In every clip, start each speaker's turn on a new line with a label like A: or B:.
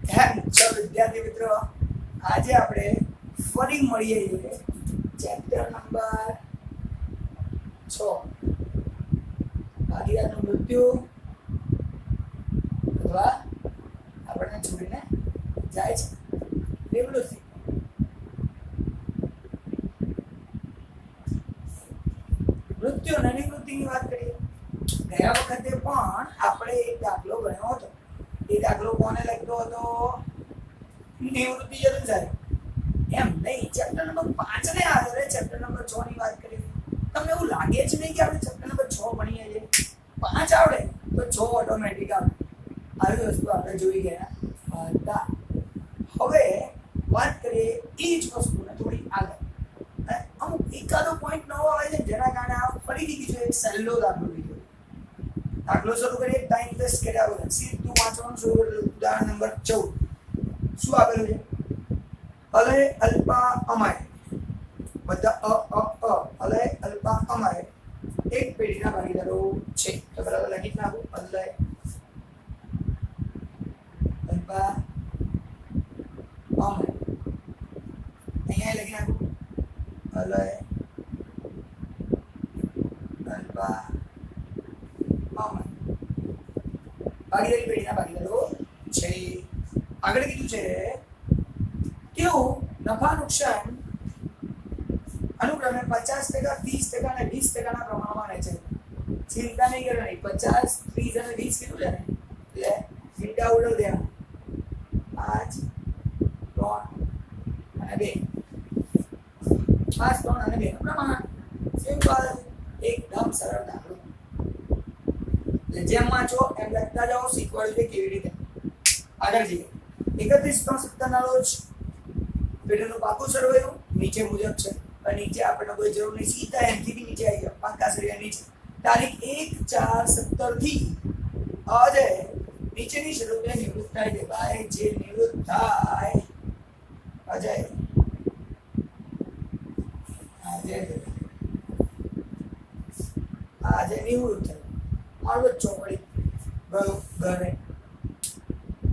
A: ચલો વિદ્યાર્થી મિત્રો, આજે આપણે ફરી મળીએ છીએ ચેપ્ટર નંબર 6 ભાગીદારનું મૃત્યુ અથવા આપણને છોડીને જાય છે નિવૃત્તિ. મૃત્યુ અને નિવૃત્તિની વાત કરીએ. ગયા વખતે પણ આપણે એક દાખલો ગણ્યો હતો. એ દાખલો કોને લખતો હતો? નિવૃત્તિ જરૂર થાય એમ નહીં. ચેપ્ટર નંબર 5 ને આધારે ચેપ્ટર નંબર 6 ની વાત કરી. તમને એવું લાગે છે નહીં કે આપણે ચેપ્ટર નંબર 6 ભણીએ છીએ? 5 આવડે તો 6 ઓટોમેટિક આવે. આવી વસ્તુ આપણે જોઈ ગયા હતા. હવે વાત કરીએ એ જ વસ્તુને થોડી આગળ. અમુક એકાદો પોઈન્ટ નવો આવે છે જેના કારણે આ ફરીથી બીજો એક સહેલો દાખલો લીધો. દાખલો શરૂ કરીએ. ટાઈમ વેસ્ટ કર્યા વગર સીધું વાંચવાનું શરૂ કરીએ. ઉદાહરણ નંબર 14 શું આપેલું છે? અલય અલ્પા અમાય, બધા અલય અલ્પા અમાય એક પેઢીના ભાગીદારો છે. તો બરાબર લખી નાખું. અલય અલ્પા અમાય અહીંયા લખી નાખું. અલય અલ્પા અમાય ભાગીદારી પેઢીના ભાગીદારો છે. આગળ કીધું છે તેઓ નફા નુકસાન અનુક્રમે 50%, 30% અને 20%ના પ્રમાણમાં રહે છે. ચિંતા નહીં કરવાની. 50, 30 અને 20 કીધું છે ને, એટલે મીંડા ઉડવ દેવા. 5, 3 અને 2. 5, 3 અને 2 પ્રમાણ. સિમ્પલ, એકદમ સરળ દાખલો. એટલે જેમ વાંચો એમ લખતા જાઓ. શીખવાડ્યું છે કેવી રીતે. આગળ જઈએ. 31/3/17 ના રોજ પેઢીનું પાકું સર્વેનું નીચે મુજબ છે. અને નીચે આપણને કોઈ જરૂર નહીં. સીધા એમથી બી નીચે આવી જાવ. પાકા સર્વે નીચે તારીખ 1/4/17 થી અજય નીચેની શરતે નિવૃત્ત થાય છે. ભાઈ જે નિવૃત્ત થાય અજય આજે નિવૃત્ત થાય. મારું ચોપડી ઘરે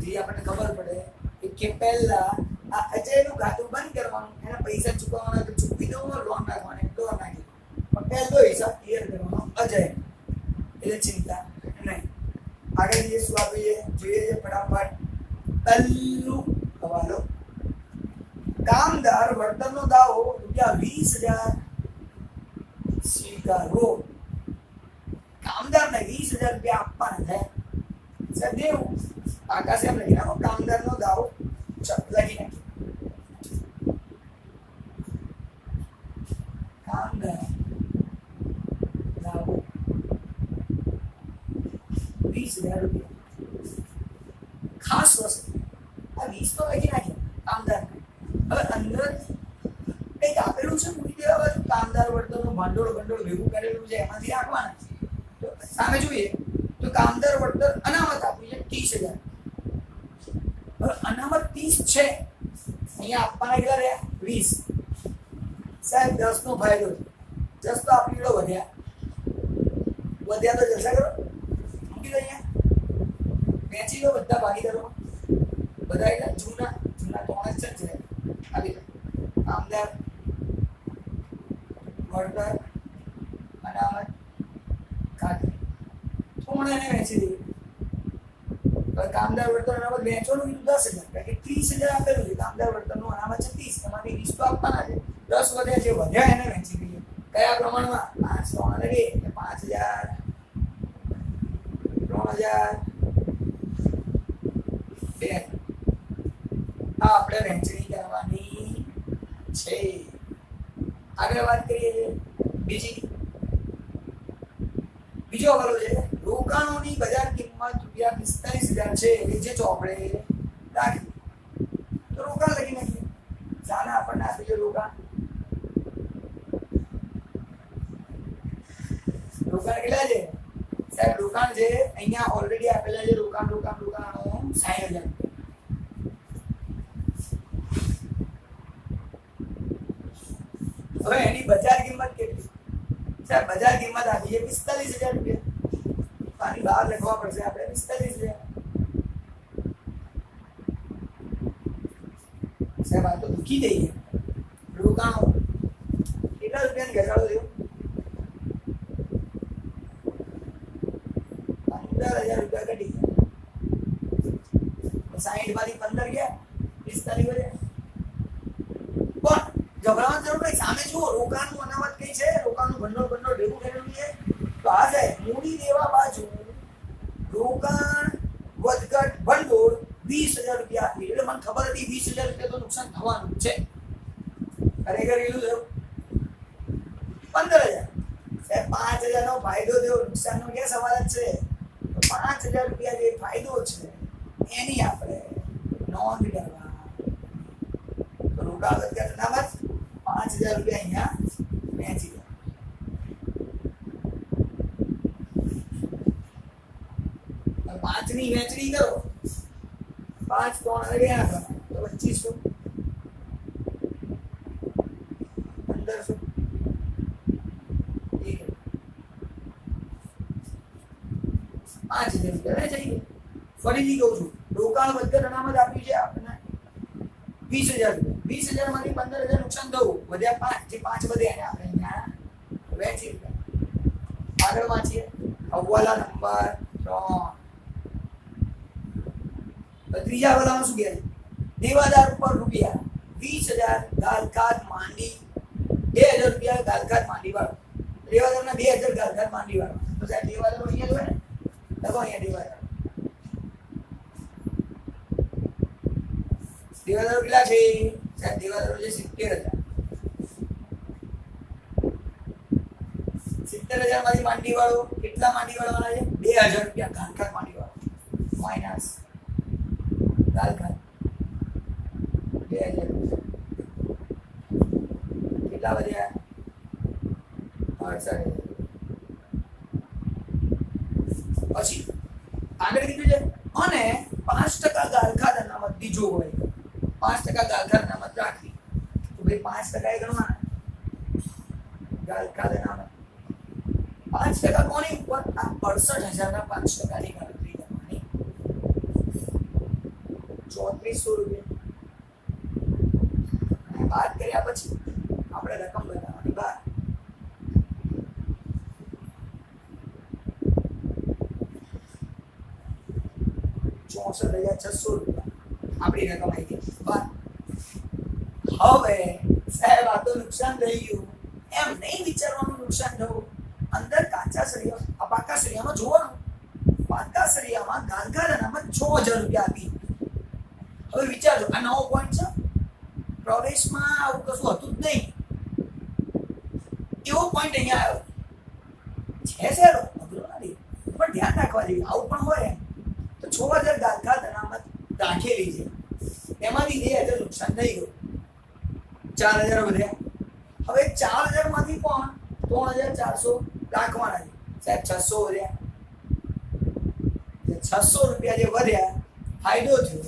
A: જે આપણને ખબર પડે કે પહેલા આ અજયનું ખાતું બંધ કરવાનું, એના પૈસા ચૂકવવાના તો ચૂકવી દો, લોન નાખવાની તો નાખી. પણ પહેલો હિસાબ ક્લિયર કરવાનો અજય, એટલે ચિંતા નહીં. આગળ જે શું આપીએ જોઈએ છે ફટાફટ. પહેલું હવાલો. કામદાર વર્તનનો દાવો ₹20,000 સ્વીકારો. કામદારને ₹20,000 આપવાના છે. સદેવ આકાશ એમ લખી નાખો. કામદારનો દાવો લખી નાખીએ. કામદાર દાવો ₹20,000. ખાસ વસ્તુ આ 20 તો લખી નાખીએ કામદાર. હવે અંદર કંઈક આપેલું છે મૂકી દેવા બાજુ. કામદાર વર્તનનું ભંડોળ ભેગું કરેલું છે, એમાંથી રાખવાના. તો સામે જોઈએ તો કામદાર વળતર અનામત આપ્યું છે 30,000. હવે અનામત 30 છે, અહીંયા આપવાના કેટલા રહ્યા? 20. સાહેબ 10 નો ફાયદો છે. 10 તો આપણી જોડે વધ્યા તો જલસા કરો. મૂકી દો અહીંયા. વેચી દો બધા ભાગીદારોમાં. બધા એટલે જૂના 3 જ છે. આપી દો. કામદાર વળતર અનામત ખાતું થોડા એને વેચી દીધું. કામદાર વળતર અનામત વેચવાનું કીધું 10,000, કારણ કે 30,000 આપેલું છે. કામદાર વળતરનું અનામત છે 30, એમાંથી 20 તો આપવાના છે. 10 વધ્યા જે વધ્યા એને વેચી દઈએ. કયા પ્રમાણમાં? 5, 3 અને 2 એટલે 5,000, 3,000, 2. આ આપણે વહેંચણી કરવાની છે. આગળ વાત કરીએ છીએ બીજો હવાલો છે. રોકાણોની બજાર કિંમત ₹45,000 છે. જે ચોપડે રાખી તો રોકાણ લખી નાખીએ. જાણે આપણને આપી છે રોકાણ. રોકાણ કેટલા છે સાહેબ? રોકાણ છે અહીંયા ઓલરેડી આપેલા છે. રોકાણો 60,000. હવે એની બજાર કિંમત કેટલી? સાહેબ બજાર કિંમત આપી છે ₹45,000. આની બહાર લખવા પડશે આપણે 45,000. સાહેબ આ તો દુખી જઈએ. રોકાણો કેટલા રૂપિયાની ઘટાડો થયો? 15,000 રૂપિયા ઘટી ગયા. 60 માંથી 15 ગયા, 45 વધ્યા. પણ ગભરાવાની જરૂર નહીં. સામે જુઓ રોકાણનું અનામત કઈ છે, રોકાણનું ભંડોળ ભેગું કરેલું છે. તો આ છે મૂડી દેવા બાજુ રોકાણ વધઘટ ભંડોળ 20,000 રૂપિયા આપી. એટલે મને ખબર હતી 20,000 રૂપિયા તો નુકસાન થવાનું છે. ખરેખર એટલું થયું 15,000. 5,000 નો ફાયદો થયો, નુકસાન નો ક્યાં સવાલ જ છે? 5,000 રૂપિયા જે ફાયદો છે એની આપણે નોંધ કરવા. તો રોકાણ વધઘટ અનામત 5,000 રૂપિયા અહીંયા વહેંચી દો. 5 ની વહેંચણી કરો, 5 3 ગયા તો 2500, 1500. 5,000 રૂપિયા જઈએ. ફરીથી કહું છું, રોકાણ વધઘટ અનામત આપ્યું છે આપણને 20,000 રૂપિયા. 20,000 માંથી 15,000 નુકસાન થયું, વધ્યા 5. જે 5 વધ્યા આપણે અહીંયા વહેંચી દીધા. આગળ વાંચીએ. અવ્વાલા નંબર 3. ત્રીજા અવ્વાલામાં શું કહે છે? દેવાદાર ઉપર રૂપિયા 20,000 ગાલખાત માંડી, 2,000 રૂપિયા ગાલખાત માંડી વાળો. દેવાદારના 2,000 ગાલખાત માંડી વાળો. તો સાહેબ દેવાદાર અહીંયા જોડે લખો, અહીંયા દેવાદાર. દેવાદારો કેટલા છે સાહેબ? દેવાદારો છે 70,000. 70,000 માંથી માંડી વાળો કેટલા માંડી વાળવાના છે? 2,000 રૂપિયા ગાલખાત માંડી વાળો માઇનસ ગાલખાત 2,000 કેટલા વધ્યા? 68,000. પછી આગળ કીધું છે અને 5% ગાલખાત અનામત બીજો હોય, 5% ગાલખાત અનામત રાખવી. તો ભાઈ 5% એ ગણવાના ગાલખાત અનામત. 5% કોની ઉપર? આ 68,000 ના 5% ની ગણતરી કરવાની. 3400 રૂપિયા બાદ કર્યા પછી આપણે રકમ બતાવવાની બહાર. 64,600 રૂપિયા આપણી રકમ આવી ગઈ. હવે સાહેબ આ તો નુકસાન થઈ ગયું, એમ નહીં વિચારવાનું નુકસાન થયું. અંદર કાચા સળિયા, આ પાકા સળિયામાં જોવાનું. પાકા સળિયામાં ગાલખાત અનામત 6,000 રૂપિયા આપી. હવે વિચારજો, આ નવો પોઈન્ટ છે. પ્રવેશમાં આવું કશું હતું જ નહીં, એવો પોઈન્ટ અહીંયા આવ્યો છે. સાહેબ અઘરો નથી, પણ ધ્યાન રાખવા જેવું. આવું પણ હોય તો 6,000 ગાલખાત અનામત રાખેલી છે, એમાંથી 2,000 નુકસાન થઈ ગયું, 4,000 વધ્યા. હવે 4,000 માંથી પણ 3,400 રાખવાના છે સાહેબ. 600 વધ્યા. 600 રૂપિયા જે વધ્યા ફાયદો થયો,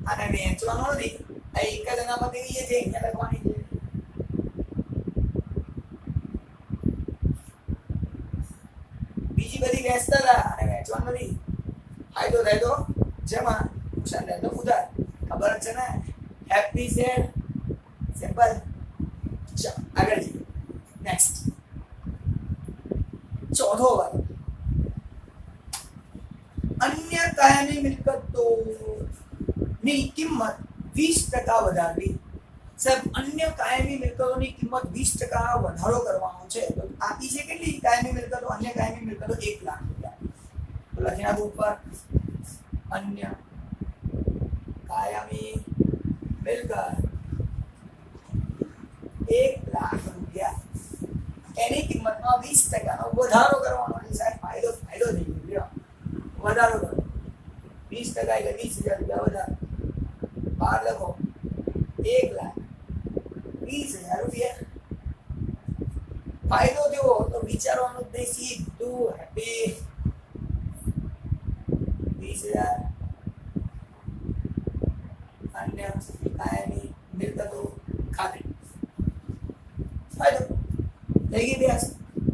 A: આને વેચવાનો નથી. આ એક જ અનામત એવી છે અહીંયા લખવાની છે. બીજી બધી વેચતા હતા અને વેચવાનું નથી. ફાયદો થાય તો જેમાં, નુકસાન થાય તો ઉધાર. ખબર છે ને? Happy sad simple. ચાલો આગળ જઈએ. નેક્સ્ટ ચોથો વાર, અન્ય કાયમી મિલકતોની કિંમત 20% વધારવી. સાહેબ અન્ય કાયમી મિલકતોની કિંમત 20% વધારો કરવાનો છે. તો આપી છે કેટલી કાયમી મિલકતો? અન્ય કાયમી મિલકતો 1 લાખ રૂપિયા. તો લખી નાખો ઉપર, અન્ય કાયમી મિલકત 1 લાખ રૂપિયા. એની કિંમતમાં 20%નો વધારો કરવાનો છે સાહેબ. ફાયદો થઈ ગયો. વધારો કરો 20% એટલે 20,000 રૂપિયા વધારો. બહાર લખો 1,20,000 રૂપિયા. ફાયદો થયો તો વિચારવાનું જ નહીં, સીધું હેપી 20,000 અન્ય કાયમી મિલકતો ખાતે. ફાયદો થઈ ગઈ. બે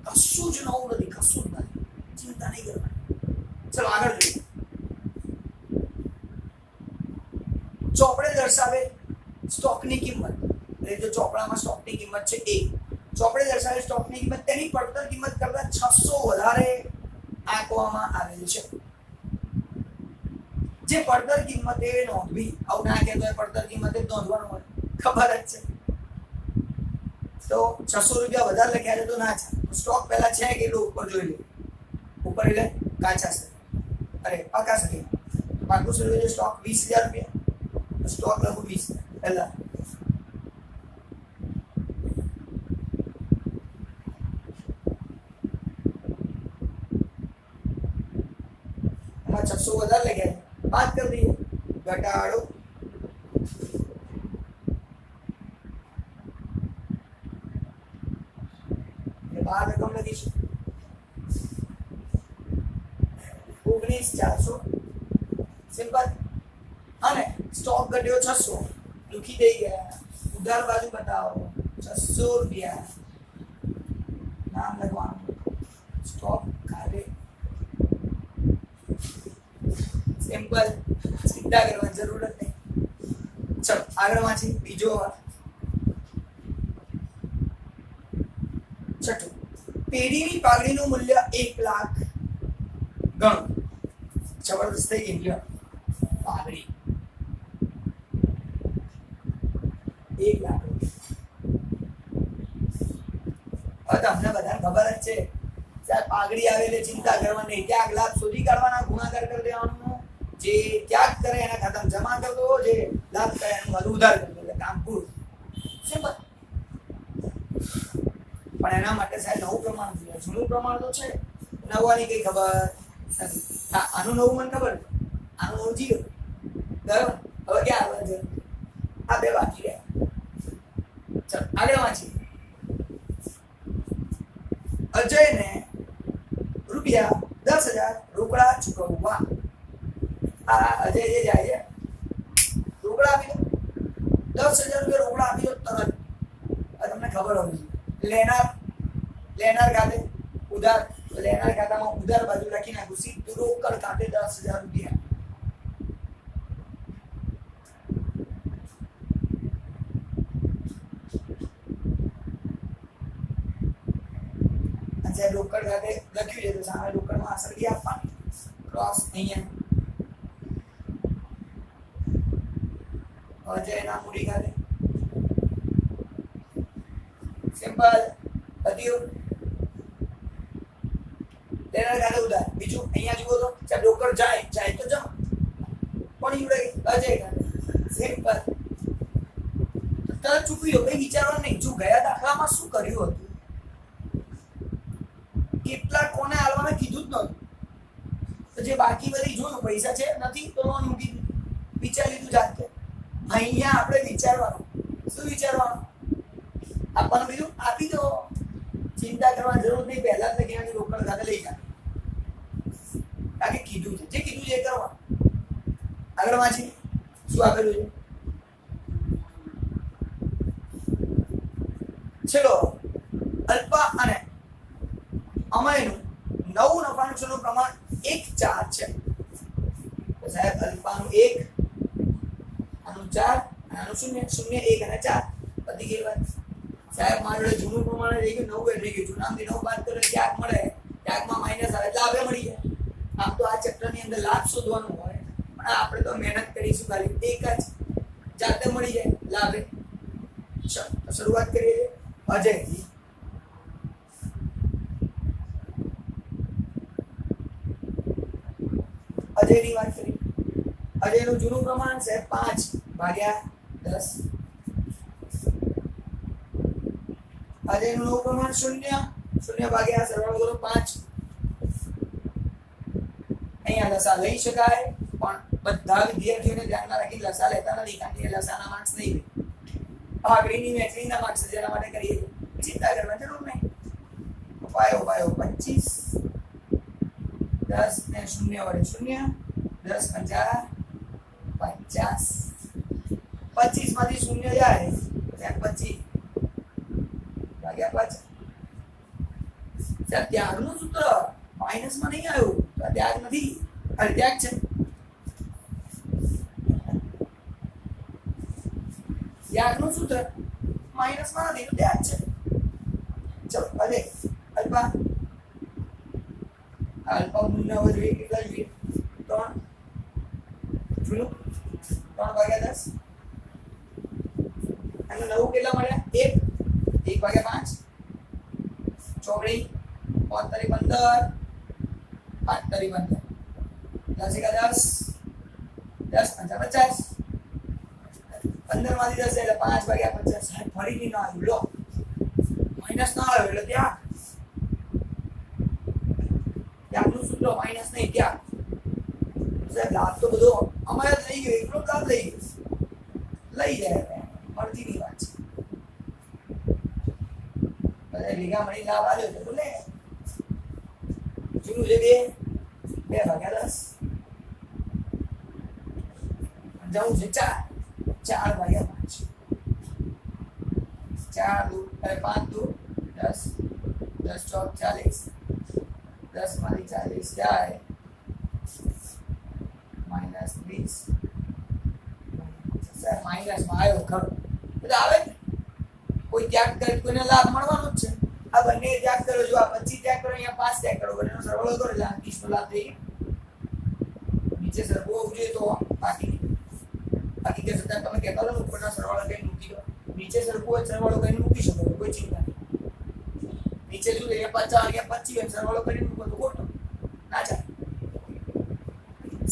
A: કશું જ નવું નથી, કશું જ નથી, ચિંતા નહીં કરવાની. ચલો આગળ જોઈએ. ચોપડે દર્શાવે સ્ટોકની કિંમત, એટલે જો ચોપડામાં સ્ટોકની કિંમત છે એ ચોપડે દર્શાવેલ સ્ટોકની કિંમત તેની પડતર કિંમત કરતા 600 વધારે આંકવામાં આવેલ છે. જે પડતર કિંમતે નોંધવી, આવું ના કહેતો હોય પડતર કિંમતે નોંધવાનું હોય, ખબર જ છે. તો 600 રૂપિયા વધારે લખ્યા છે તો ના ચાલે. સ્ટોક પહેલા છે કેટલો ઉપર જોઈ લે. ઉપર એટલે કાચા છે, અરે પાકા છે. પાકું છે સ્ટોક 20,000 રૂપિયા, સ્ટોક લખું 20 પહેલા. એમાં 600 વધારે લખ્યા છે, બાદ કરી દઈએ, ઘટાડો. બાર રકમ લખીશું 19,400 સિમ્પલ. અને સ્ટોક ઘટ્યો 600, દુખી દઈ ગયા. ઉધાર બાજુ બતાવો 600 રૂપિયા, નામ લખવાનું સ્ટોક ખાતે. સિમ્પલ, ચિંતા કરવાની જરૂર જ નહીં. ચલો આગળ વાંચી બીજો. છઠ્ઠું, પેઢીની પાઘડીનું મૂલ્ય 1 લાખ ગણો. જબરદસ્ત થઈ ગઈ પાઘડી 1 લાખ. હવે તમને બધાને ખબર જ છે સાહેબ, પાઘડી આવેલી, ચિંતા કરવાની નહીં. ત્યાગ લાભ શોધી કાઢવાના, ગુણાકાર કરી દેવાનું. જે ત્યાગ કરે એના ખાતામાં જમા કરી દો, જે લાભ કરે એનું બધું ઉધાર કરી દો, એટલે કામ પૂરું. સિમ્પલ. પણ એના માટે સાહેબ નવું પ્રમાણ જોઈએ. જૂનું પ્રમાણ તો છે, નવાની કઈ ખબર નથી. હા, આનું નવું મને ખબર, આનું નવું જીરો. બરાબર, હવે ક્યાં આવે છે? આ બે બાકી રહ્યા. ચાલો આગળ વાંચીએ. અજયને રૂપિયા 10,000 રોકડા ચૂકવવા. આ અજય જે જાય છે રોકડા આપી દો, 10,000 રૂપિયા રોકડા આપી દો તરત. તમને ખબર હોવી જોઈએ. લેનાર ખાતે ઉધાર, લેનાર ખાતામાં ઉધાર બાજુ લખી નાખું, સીધું રોકડ ખાતે 10,000 રૂપિયા. સાહેબ રોકડ ખાતે લખ્યું છે તો સામે રોકડમાં અસર કી આપવાની, ક્રોસ અહીંયા. અજયના મૂડી ખાતે સિમ્પલ પત્યું. લેનાર ખાતે ઉધાર. બીજું અહીંયા જુઓ તો સાહેબ રોકડ જાય તો જમા, પણ ઉડે અજય ખાતે સિમ્પલ. તરત ચૂકી દો, કઈ વિચારવાનું નહીં. જો ગયા દાખલામાં શું કર્યું હતું, કેટલા કોને આલવાના કીધું જ નહોતું. તો જે બાકી બધી જોયું, પૈસા છે નથી તો લોન મૂકી દીધું, વિચારી લીધું જાતે. અહીંયા આપણે વિચારવાનું. શું વિચારવાનું? આપવાનું કીધું આપી દો, ચિંતા કરવાની જરૂર નહીં. પહેલા જ લખી રોકડ ખાતે લઈ જાય, કારણ કે કીધું છે, જે કીધું છે એ કરવાનું. આગળ વાંચી શું આપેલું છે. ચલો, અલ્પા અને અમયનું નવું નફા નુકસાનનું પ્રમાણ 1:4 છે. તો સાહેબ અલ્પાનું 1, આનું 4, આનું 0, 0, 1 અને 4 બધી ગઈ વાત. સાહેબ મારું જોડે જૂનું પ્રમાણ રહી ગયું, નવું રહી ગયું. જૂનામાંથી નવું બાદ કરો ત્યાગ મળે, ત્યાગમાં માઇનસ આવે એટલે લાભે મળી જાય. આમ તો આ ચેપ્ટરની અંદર લાભ શોધવાનું હોય, પણ આપણે તો મહેનત કરીશું ખાલી એક જ જાતે મળી જાય લાભે. ચલો શરૂઆત કરીએ અજયથી. અજયની વાત કરી. અજયનું જૂનું પ્રમાણ છે 5/10. અજયનું નવું પ્રમાણ 0, 0 સરવાળો કરો 5. અહીંયા લસા લઈ શકાય, પણ બધા વિદ્યાર્થીઓને ધ્યાનમાં રાખી લસા લેતા નથી, કારણ કે લસાના માર્ક્સ નહીં હોય. આગળની મેથ્સના માર્ક્સ જેના માટે કરીએ, ચિંતા કરવાની જરૂર નહીં. પાયો 25, 10 ને 0 વડે 0, 10 × 50, 25 માંથી 0 જાય ત્યાં 25/5. ત્યાગનું સૂત્ર માઇનસમાં નહીં આવ્યું, તો ત્યાગ નથી, અરે ત્યાગ છે. ત્યાગનું સૂત્ર માઇનસમાં નથી તો ત્યાગ છે. ચલો હવે અલ્પા મૂલ્ય હવે જોઈએ કેટલા જોઈએ 3 જોયું 3 ભાગ્યા 10 અને 9 કેટલા મળ્યા 1 ભાગ્યા 5 ચોકડી 5 તારી 15 5 તારી 15 10 એકા 10 10 પંચા 50 15 માંથી 10 એટલે 5 ભાગ્યા 50 ફરીથી ના આવ્યું લો માઈનસ ના આવ્યો એટલે ત્યાગનું સૂત્ર માઈનસ નહીં ત્યાગ સાહેબ લાભ તો બધો અમારે જ લઈ ગયો એટલો લાભ લઈ જાય મળતી ની વાત છે બધા ભેગા મળી લાભ આવ્યો છે તો લે જૂનું છે 2 ભાગ્યા 10 જવું છે 4 ભાગ્યા 5 4 દુ 5 દુ 10 10 ચોક 40 10 માંથી 40 જાય માઇનસ 20 સર માઇનસ માં આવ્યો ખરો એટલે આવે ને કોઈ ત્યાગ કરે કોઈને લાભ મળવાનો જ છે આ બંને ત્યાગ કરો જો આ 25 ત્યાગ કરો અહીંયા 5 ત્યાગ કરો બંનેનો સરવાળો કરો એટલે 30 નો લાભ થઈ નીચે સરખો હોવું જોઈએ તો બાકી કે છતાં તમે કહેતા હો ઉપરના સરવાળો કઈ મૂકી દો નીચે સરખો હોય સરવાળો કરીને મૂકી શકો કોઈ ચિંતા નહીં નીચે શું અહીંયા 50 અહીંયા 25 સરવાળો કરીને મૂકો તો ખોટો ના ચાલે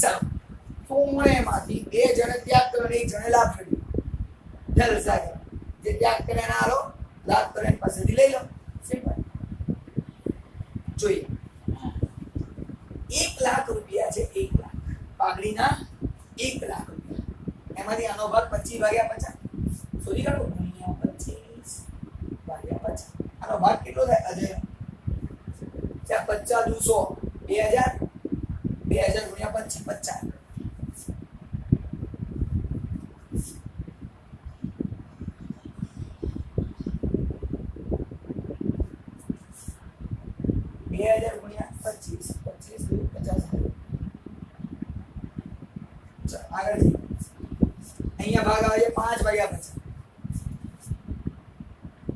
A: ચાલો પૂર્ણેમાંથી 2 જણે ત્યાગ કર્યો અને 1 જણે લાભ કર્યો જલસા કરો જે ત્યાગ કરે ના આલો લાભ કરે પાસેથી લઈ લો સિમ્પલ જોઈએ 1 લાખ રૂપિયા છે 1 લાખ પાઘડીના 1 લાખ રૂપિયા એમાંથી આનો ભાગ 25 ભાગ્યા 50 શોધી કાઢો ગુણ્યા 25 ભાગ્યા 50 આનો ભાગ કેટલો થાય અજય ત્યાં 50 દુ 100 2000 ગુણ્યા 25 2000 ગુણ્યા 25 દુ 50 આગળ અહીંયા ભાગ આવે છે 5 ભાગ્યા 50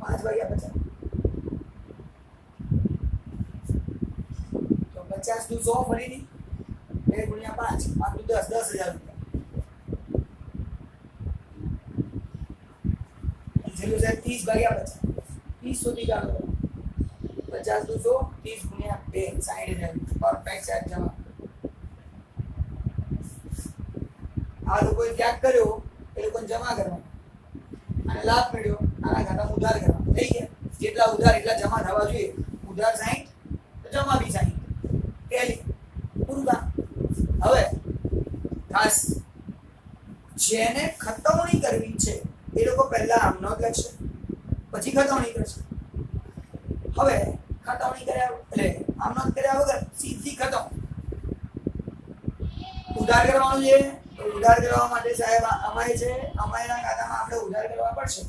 A: 5 ભાગ્યા 50 તો 50 દુ 100 ફરીથી 2 ગુણ્યા 5 5 દુ 10 10000 રૂપિયા છેલ્લું છે 30 ભાગ્યા 50 30 સુધી કાઢો 50 દુ 100 30 ગુણ્યા 2 60000 પરફેક્ટ સેટ જવાબ આ લોકોએ ત્યાગ કર્યો એ લોકોને જમા કરવાનો અને લાભ મળ્યો આના ખાતામાં ઉધાર કરવાનો થઈ ગયા જેટલા ઉધાર એટલા જમા થવા જોઈએ ઉધાર 60 તો જમા બી 60 પહેલી પૂરું કામ હવે ખાસ જેને ખતવણી કરવી છે એ લોકો પહેલા આમનો જ લખશે પછી ખતવણી કરશે હવે ખતવણી કર્યા એટલે આમનો કર્યા વગર સીધી ખતમ ઉધાર કરવાનું છે ઉધાર કરવા માટે સાહેબ અમારે છે અમારા ખાતામાં આપણે ઉધાર કરવા પડશે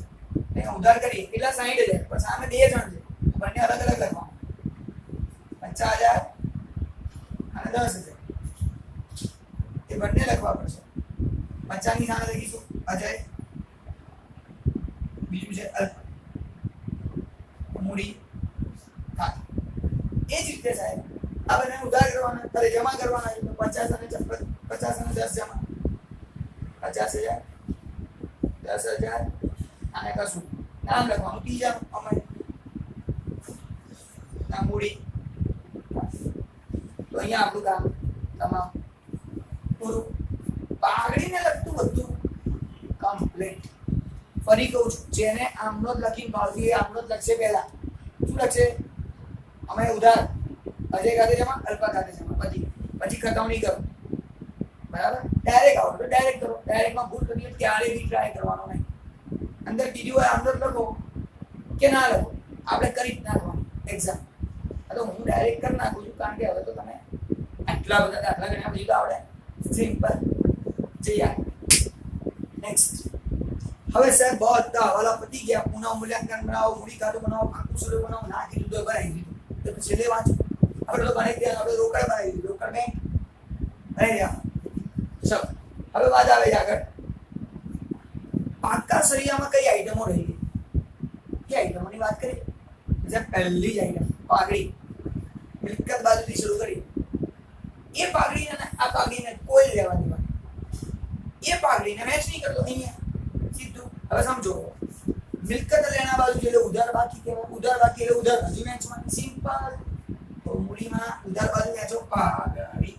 A: એટલે ઉધાર કરીએ કેટલા 60000 પણ સામે 2 જણ છે બંને અલગ અલગ લખવાનું 50000 અને 10000 એ બંને લખવા પડશે 50 ની સામે લખીશું અજય બીજું છે મૂડી ખાતું એ જ રીતે સાહેબ આ બંને ઉધાર કરવાના ત્યારે જમા કરવાના 50 અને 10 જમા 50000 10000 અને કશું નામ લખવાનું ત્રીજાનું અમારે ના મૂડી તો અહીંયા આપણું કામ તમામ પૂરું પાઘડીને લગતું બધું કમ્પ્લીટ ફરી કહું છું જેને આમનો જ લખીને ભાવથી આમનો જ લખશે પહેલા શું લખશે અમે ઉધાર અજય ખાતે જમા અલ્પા ખાતે જમા પછી ખતવણી કરો બરાબર ડાયરેક્ટ આવો તો ડાયરેક્ટ કરો ડાયરેક્ટમાં ભૂલ કરીએ ત્યારે બી ટ્રાય કરવાનો નહીં અંદર કીધું હોય અંદર લખો કે ના લખો આપણે કરી જ નાખવાનું એક્ઝામ તો હું ડાયરેક્ટ કરી નાખું છું કારણ કે હવે તો તમે આટલા બધા દાખલા ગણ્યા પછી તો આવડે સિમ્પલ જઈએ નેક્સ્ટ હવે સાહેબ બધા હવાલા પતી ગયા પુનઃ મૂલ્યાંકન બનાવો મૂડી ખાતું બનાવો આખું સૂર્ય બનાવો ના કીધું તો બનાવી દીધું તો છેલ્લે વાંચો આપણે તો બનાવી દઈએ આપણે રોકડ બનાવી દીધું રોકડ બેંક બનાવી દે ચલો હવે વાત આવે છે આગળ પાકા સળિયામાં કઈ આઈટમો રહી ગઈ એ આઈટમોની વાત કરીએ. જેમ પહેલી જ આઈટમ પાઘડી, મિલકત બાજુથી શરૂ કરી. એ પાઘડીને આ પાઘડીને કોઈ લેવા દેવા, એ પાઘડીને મેચ નહીં કરતો અહીંયા સીધું. હવે સમજો, મિલકત લેના બાજુ એટલે ઉધાર બાકી કહેવાય, ઉધાર બાકી એટલે ઉધાર બાજુ મેચમાં. સિમ્પલ. તો મૂડીમાં ઉધાર બાજુ મેચો પાઘડી.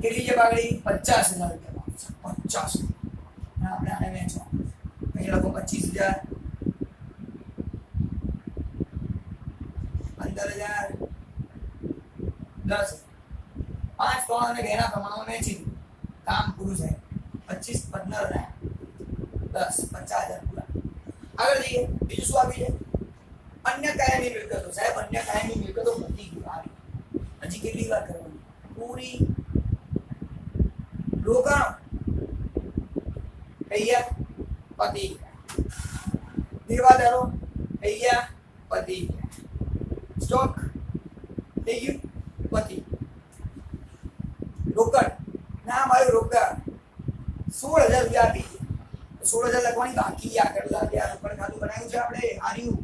A: કેટલી છે પાઘડી? 50,000 રૂપિયા. 50. આપણે આને વેચવા અહીંયા લખો 25,000, 15,000, 10. 5 3 અને 2 ના પ્રમાણમાં વેચી દીધું. કામ પૂરું થાય. 25 15 અને 10 50,000 પૂરા. આગળ જઈએ. બીજું શું આપી છે? અન્ય કાયમી મિલકતો. સાહેબ અન્ય કાયમી મિલકતો પતી ગયું. હજી કેટલી વાર કરવાની? પૂરી. રોકાણ અહીંયા પતિ, દેવાદારો અહીંયા પતિ, સ્ટોક થઈ ગયું પતિ. રોકડ ના મારું રોકડ 16,000 રૂપિયા આપી. 16,000 લખવાની બાકી. આગળ લાગ્યા રોકડ ખાતું બનાવ્યું છે આપણે. આર્યું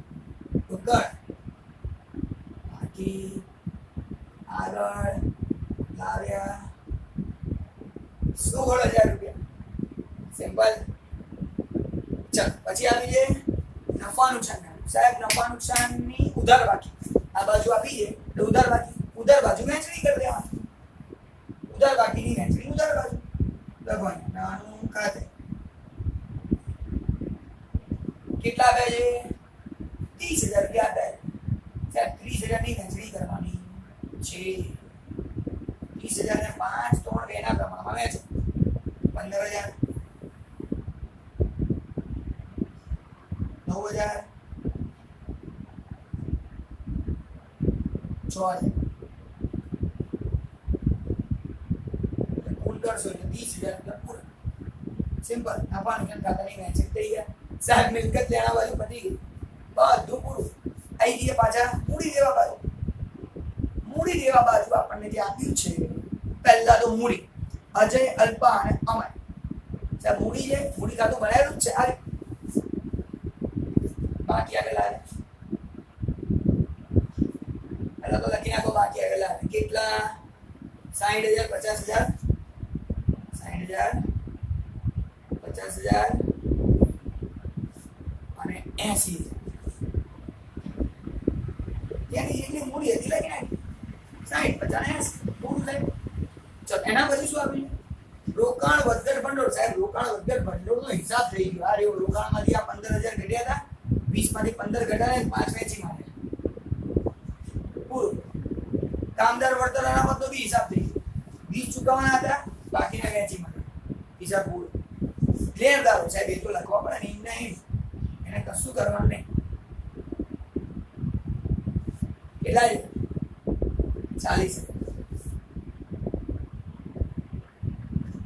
A: રોકડ બાકી. આગળ લાવ્યા 16,000 રૂપિયા. સિમ્પલ. ચાલ પછી આવી છે નફા નુકસાન. સાહેબ નફા નુકસાનની ઉધાર બાકી આ બાજુ આપી છે એટલે ઉધાર બાકી. ઉધાર બાજુ વહેંચણી કરી દેવાની. ઉધાર બાકીની વહેંચણી ઉધાર બાજુ લખવાની. નાનું ખાતે કેટલા આપે છે? 30,000 રૂપિયા આપે. સાહેબ 30,000 ની વહેંચણી કરવાની છે. 30,000 ને 5 3 2 ના પ્રમાણમાં વહેંચો. 15,000, 9,000, 6,000. કુલ કરશો એટલે 30,000 રૂપિયા પૂરા. સિમ્પલ. નફા નુકસાન ખાતાની વહેંચણી થઈ ગયા. સાહેબ મિલકત લેણા બાજુ પતી ગઈ. બધું પૂરું. આવી જઈએ પાછા મૂડી દેવા બાજુ. મૂડી દેવા બાજુ આપણને જે આપ્યું છે પહેલા તો મૂડી અજય, અલ્પા અને અમય. સાહેબ મૂડી છે, મૂડી ખાતું બનાવેલું જ છે. આ બાકી આગળ આવે પહેલા તો લખી નાખો. બાકી આગળ આવે કેટલા? 60,000, 50,000, 60,000, 50,000 અને 80,000. ત્યાંની જેટલી મૂડી હતી લખી નાખી. 60 50 80 પૂરું થાય. ચાલ એના પછી શું આપ્યું? રોકાણ વધઘટ ભંડોળ. સાહેબ રોકાણ વધઘટ ભંડોળનો હિસાબ થઈ ગયો. આ રહ્યો રોકાણમાંથી આ 15,000 ઘટ્યા હતા. 20 માંથી 15 ઘટાડે 5 વેચી માટે પૂરું. કામદાર વળતર અનામતનો બી હિસાબ થઈ ગયો. 20 ચૂકવવાના હતા, બાકીના વેચી માટે હિસાબ પૂરો. લેણદારો સાહેબ એ તો લખવા પડે ને. નહીં એને કશું કરવાનું નહીં. કેટલા છે? 40.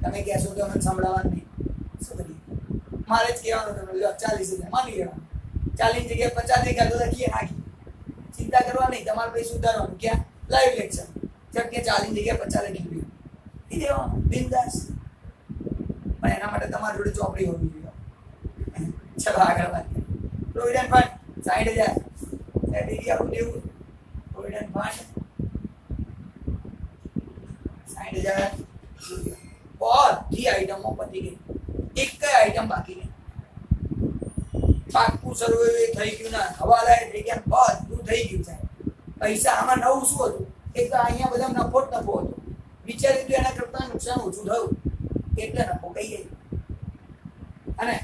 A: તમે કહેશો કે મને સંભળાવવાનું નહીં. શું કરીએ? મારે જ કહેવાનું. તમે 40,000 માની લેવાનું. 40 ની જગ્યાએ 50 ની ખાતું લખીએ નાખી. ચિંતા કરવા નહીં. તમારે પછી સુધારવાનું. ક્યાં? Live lecture. જેમ કે 40 ની જગ્યાએ 50 લખી દીધું. એ દેવાનું બિંદાસ. પણ એના માટે તમારી જોડે ચોપડી હોવી જોઈએ. ચલો આગળ વાત. Provident fund 60,000. એડી આપણું દેવું. Provident fund 60,000. બધી આઈટમો પતી ગઈ. એક કઈ આઈટમ બાકી નહીં. પાકું સર્વે થઈ ગયું ના, હવાલા થઈ ગયા, બધું થઈ ગયું છે. પૈસા આમાં નવું શું હતું? એક તો અહીંયા બધા નફો જ નફો હતો. વિચાર્યું તો એના કરતા નુકસાન ઓછું થયું એટલે નફો કહીએ. અને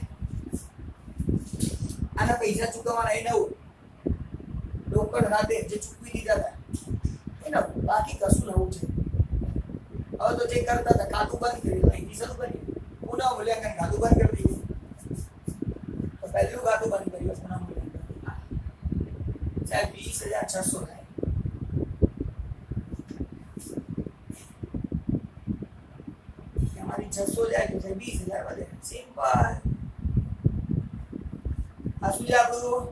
A: આના પૈસા ચૂકવવાના એ નવું. રોકડ રાતે જે ચૂકવી દીધા હતા એ નવું. બાકી કશું નવું છે. હવે તો જે કરતા હતા ખાતું બંધ કર્યું, અહીંથી શરૂ કર્યું. પુનઃ મૂલ્યાંકન ખાતું બંધ કરી દીધું. તો પહેલું ખાતું બંધ કર્યું પુનઃ મૂલ્યાંકન. સાહેબ 20,600 થાય. એમાંથી 600 જાય તો 20,000 વધે. સિમ્પલ. આ શું છે આપણું?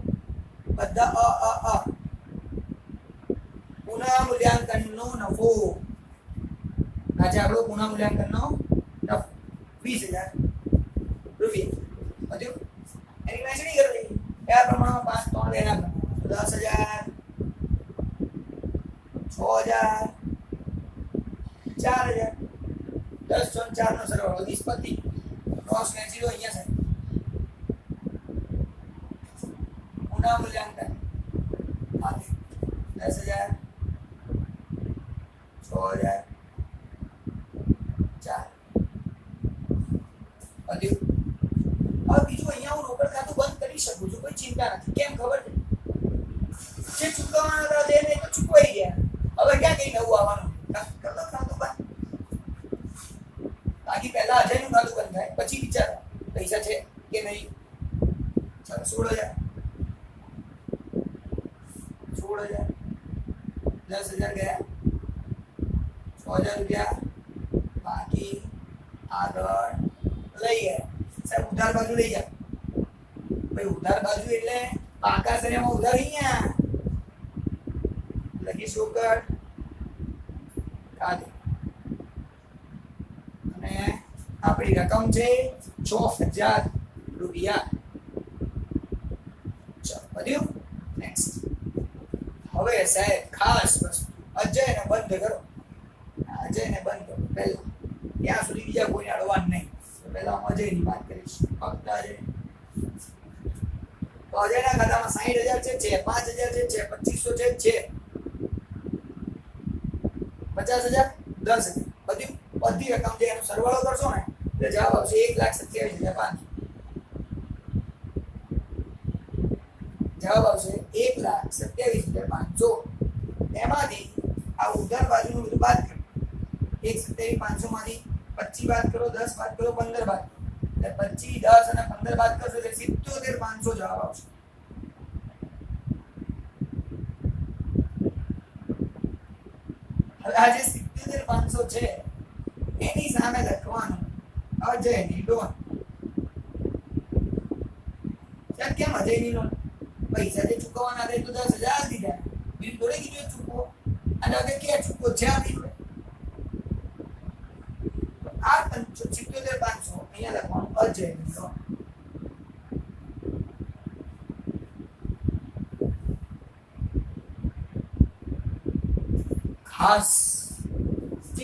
A: બધા પુનઃ મૂલ્યાંકન આજે આપણો પુનઃ મૂલ્યાંકનનો નફો 20,000 રૂપિયા બધું એની વહેંચણી કરવી કયા પ્રમાણમાં 5 3 એના પ્રમાણમાં 10,000 6,000 4,000 10 × 4 નો સરવાળો નિષ્પત્તિ ક્રોસ વહેંચી દો અહીંયા સાહેબ પુનઃ મૂલ્યાંકન 10,000 6,000 4 બધું હવે બીજું અહીંયા હું રોકડ ખાતું બંધ કરી શકું છું કોઈ ચિંતા નથી કેમ ખબર છે જે ચૂકવવાના હતા તે નહીં તો ચૂકવાઈ ગયા હવે ક્યાં કઈ નવું આવવાનું કરતો ખાતું બંધ બાકી પહેલા અજયનું ખાતું બંધ થાય પછી વિચારો પૈસા છે કે નહીં ચાલો 16,000 10,000 ગયા 6,000 રૂપિયા બાકી આગળ લઈ ગયા સાહેબ ઉધાર બાજુ લઈ જાઓ ભાઈ ઉધાર બાજુ એટલે પાકા શ્રેણીમાં ઉધાર અહીંયા લખીશું રોકડ ખાતું અને આપણી રકમ છે 6,000 રૂપિયા ચાલો બધું નેક્સ્ટ હવે સાહેબ ખાસ વસ્તુ અજયને બંધ કરો અજયને બંધ કરો પહેલા ત્યાં સુધી બીજા કોઈ અડવાનું નહીં પહેલા હું અજયની વાત કરીશ ફક્ત અજય તો અજયના ખાતામાં 60,000 છે 5,000 છે 2,500 છે 50,000 10,000 બધી રકમ જે એનો સરવાળો કરશો ને એટલે જવાબ આવશે 1,27,500 જવાબ આવશે 1,27,500 એમાંથી આ ઉધાર બાજુનું બધું બાદ કરો 1,27,500 માંથી 25 બાદ કરો 10 બાદ કરો 15 બાદ એટલે 25 10 અને 15 બાદ કરશો એટલે 77,500 જવાબ આવશે હવે આ જે 77,500 છે એની સામે લખવાનું અજયની લોન કેમ અજયની લોન પૈસા જે ચૂકવવાના હતા તો 10,000 દીધા બીજું થોડે કીધું ચૂકવો અને હવે ક્યાં ચૂકવો છે આપી દો આ 77,500 અહીંયા લખવાનું અજયની લોન ખાસ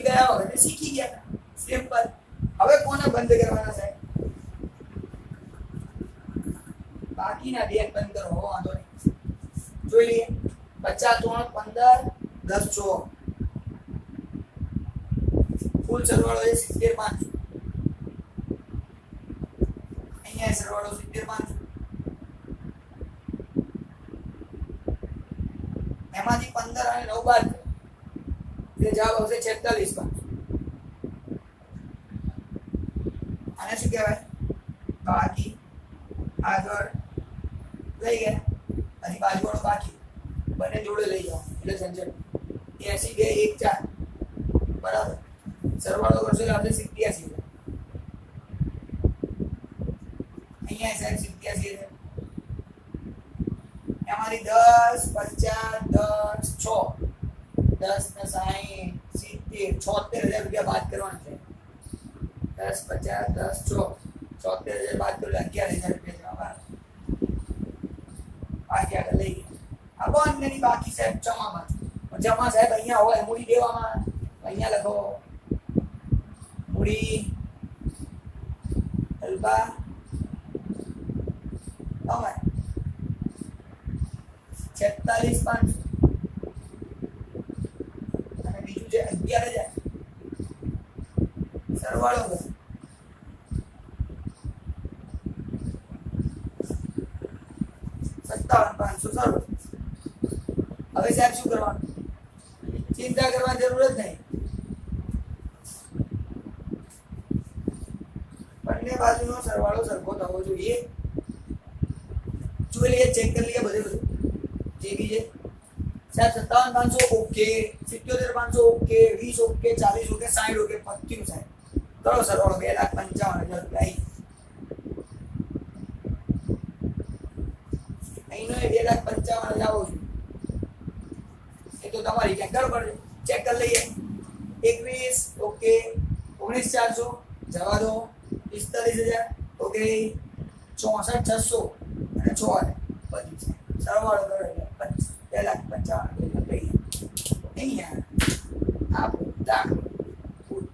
A: ગયા વખતે શીખી ગયા સિમ્પલ હવે કોને બંધ કરવાના સાહેબ બાકીના બે બંધ કરો વાંધો નહીં જોઈ લઈએ 50 3 15 10 6 કુલ સરવાળો એ 70,500 અહીંયા સરવાળો 70,500 એમાંથી 15 અને 9 બાદ એટલે જવાબ આવશે 46,500 આને શું કહેવાય બાકી આગળ લઈ ગયા અને બાજુવાળો બાકી બંને જોડે લઈ જાઓ એટલે સંજય 80 2 1 4 બરાબર સરવાળો કરશો એટલે આપણે 87 અહીંયા સાહેબ 87 એમાંથી 10 50 10 6 10 ને 60 70 76,000 રૂપિયા બાદ કરવાના છે 10 50 10 6 76,000 બાદ કરો 11,000 રૂપિયા જવાબ બાકી આગળ લઈ ગયા આ બંનેની બાકી સાહેબ જમામાં જમા સાહેબ અહીંયા હોય મૂડી દેવામાં અહીંયા લખો મૂડી અલ્બા અમાર 46,500 અને બીજું છે 11,000 સરવાળો કરો 57,500 સરવાળો હવે સાહેબ શું કરવાનું ચિંતા કરવાની જરૂર જ નહીં બંને બાજુનો સરવાળો સરખો થવો જોઈએ જોઈ લઈએ ચેક કરી લઈએ બધે બધું જે બી છે સાહેબ 57,500 okay 77,500 okay 20 okay 40 okay 60 okay 25 સાહેબ કરો સરવાળો 2,55,000 રૂપિયા અહીંનો 2,55,000 આવો છું એ તો તમારી ક્યાંક ગડબડ છે ચેક કરી લઈએ 21 ઓકે 19400 જવા દો 45000 ઓકે 64600 અને 6 બધી છે સરવાળો કરો એટલે 2,55,000 લઈએ અહીંયા આપણો દાખલો પૂરો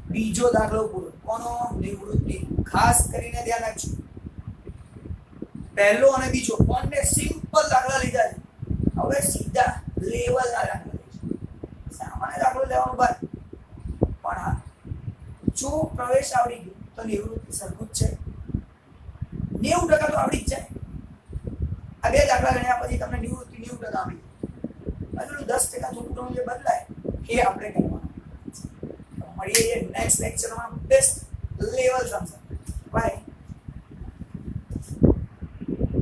A: બીજો દાખલો પૂરો કોનો નિવૃત્તિ ખાસ કરીને ધ્યાન રાખજો પહેલો અને બીજો બંને સિમ્પલ દાખલા લીધા છે હવે સીધા લેવલના દાખલા લઈશું સામાન્ય દાખલો લેવાનો બાદ પણ હા જો પ્રવેશ આવડી ગયો તો નિવૃત્તિ સરખું જ છે 90% તો આવડી જ જાય આ બે દાખલા ગણ્યા પછી તમને નિવૃત્તિ 90% આવડી જાય 10% થોડું ઘણું જે બદલાય એ આપણે કરવાનું મળીએ નેક્સ્ટ લેક્ચરમાં બેસ્ટ લેવલ સમજ બાય